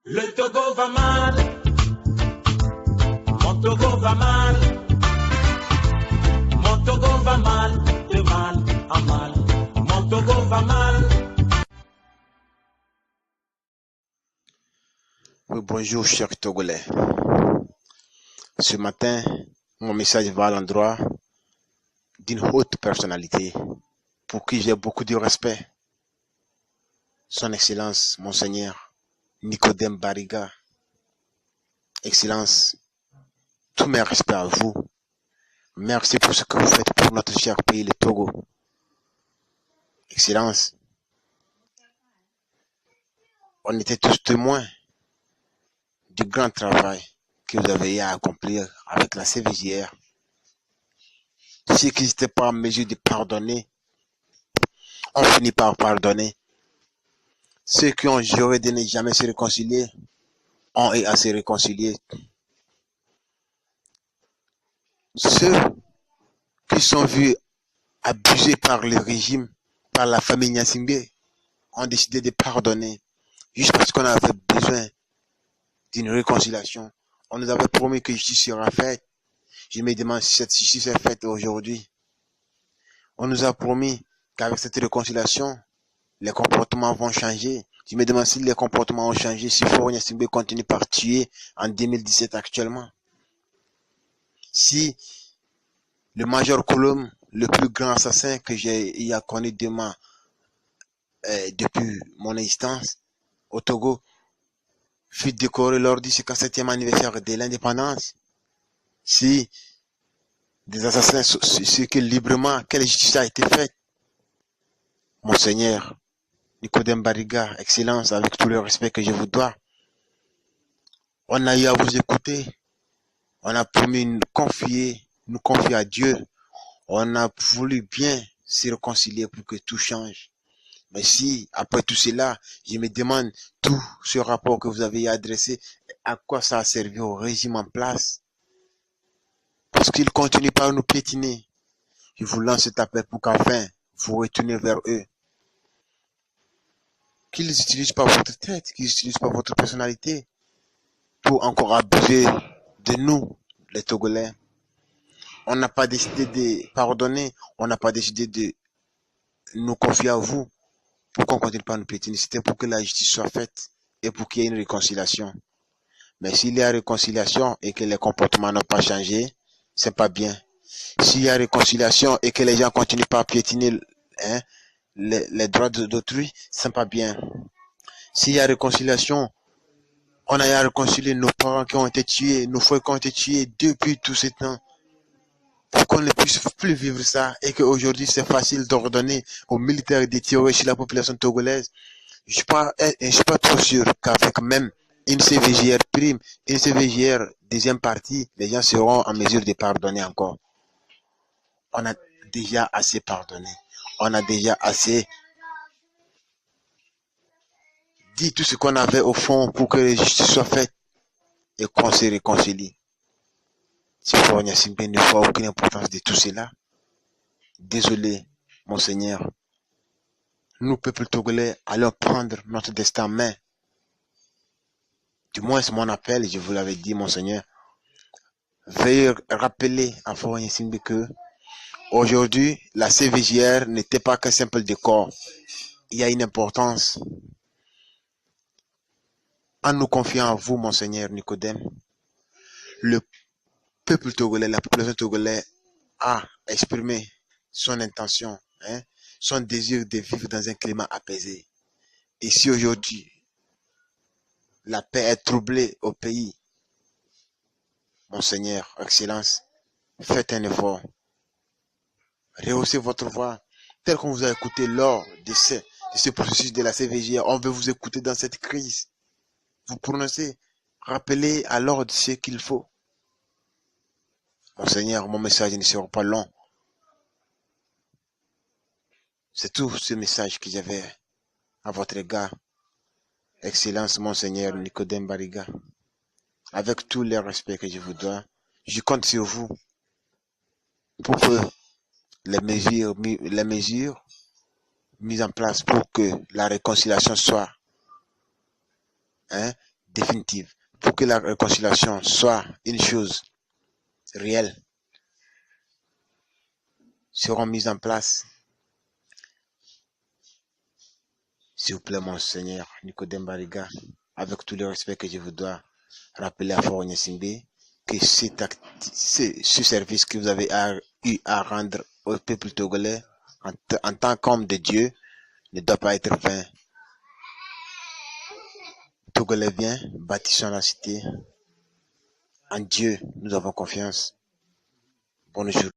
Le Togo va mal, mon Togo va mal, mon Togo va mal, de mal en mal, mon Togo va mal. Oui, bonjour chers Togolais. Ce matin, mon message va à l'endroit d'une haute personnalité pour qui j'ai beaucoup de respect. Son Excellence, Monseigneur Nicodème Bariga. Excellence, tous mes respects à vous. Merci pour ce que vous faites pour notre cher pays, le Togo. Excellence, on était tous témoins du grand travail que vous avez eu à accomplir avec la CVJR. Ceux qui n'étaient pas en mesure de pardonner, ont fini par pardonner. Ceux qui ont juré de ne jamais se réconcilier, ont eu à se réconcilier. Ceux qui sont vus abusés par le régime, par la famille Gnassingbé, ont décidé de pardonner, juste parce qu'on avait besoin d'une réconciliation. On nous avait promis que justice sera faite. Je me demande si cette justice est faite aujourd'hui. On nous a promis qu'avec cette réconciliation, les comportements vont changer. Je me demande si les comportements ont changé, si Faure Gnassingbé continue par tuer en 2017 actuellement. Si le Major Colombe, le plus grand assassin que j'ai connu depuis mon existence au Togo, fut décoré lors du 57e anniversaire de l'indépendance. Si des assassins circulent librement, quelle justice a été faite? Monseigneur Nicodème Bariga, Excellence, avec tout le respect que je vous dois, on a eu à vous écouter, on a promis nous confier à Dieu, on a voulu bien se réconcilier pour que tout change. Mais si, après tout cela, je me demande tout ce rapport que vous avez adressé, à quoi ça a servi au régime en place? Parce qu'il continue par nous piétiner. Je vous lance cet appel pour qu'enfin vous retournez vers eux. Qu'ils n'utilisent pas votre tête, qu'ils n'utilisent pas votre personnalité pour encore abuser de nous, les Togolais. On n'a pas décidé de pardonner, on n'a pas décidé de nous confier à vous pour qu'on continue pas à nous piétiner. C'était pour que la justice soit faite et pour qu'il y ait une réconciliation. Mais s'il y a réconciliation et que les comportements n'ont pas changé, c'est pas bien. S'il y a réconciliation et que les gens continuent pas à piétiner les droits d'autrui, c'est pas bien. S'il y a réconciliation, on a à réconcilier nos parents qui ont été tués, nos frères qui ont été tués depuis tout ce temps. Pour qu'on ne puisse plus vivre ça et qu'aujourd'hui c'est facile d'ordonner aux militaires de tirer sur la population togolaise. Je suis pas trop sûr qu'avec même une CVJR prime, une CVJR deuxième partie, les gens seront en mesure de pardonner encore. On a déjà assez pardonné. On a déjà assez dit tout ce qu'on avait au fond pour que la justice soit faite et qu'on se réconcilie. Si Faure Gnassingbé ne voit aucune importance de tout cela, désolé, Monseigneur. Nous, peuple togolais, allons prendre notre destin en main. Du moins, c'est mon appel, je vous l'avais dit, Monseigneur. Veuillez rappeler à Faure Gnassingbé que aujourd'hui, la CVJR n'était pas qu'un simple décor. Il y a une importance. En nous confiant à vous, Monseigneur Nicodème, le peuple togolais, la population togolaise a exprimé son intention, son désir de vivre dans un climat apaisé. Et si aujourd'hui, la paix est troublée au pays, Monseigneur, Excellence, faites un effort. Rehaussez votre voix, tel qu'on vous a écouté lors de ce processus de la CVJR. On veut vous écouter dans cette crise. Vous prononcez, rappelez à l'ordre ce qu'il faut. Monseigneur, mon message ne sera pas long. C'est tout ce message que j'avais à votre égard. Excellence, Monseigneur Nicodème Bariga. Avec tous les respects que je vous dois, je compte sur vous pour que les mesures mises en place pour que la réconciliation soit définitive, pour que la réconciliation soit une chose réelle, seront mises en place. S'il vous plaît, Monseigneur Nicodème Bariga, avec tout le respect que je vous dois, rappeler à Fort Nyesimbe que ce service que vous avez eu à rendre au peuple togolais en tant qu'homme de Dieu ne doit pas être vain. Togolais, viens, bâtissons la cité. En Dieu, nous avons confiance. Bonjour.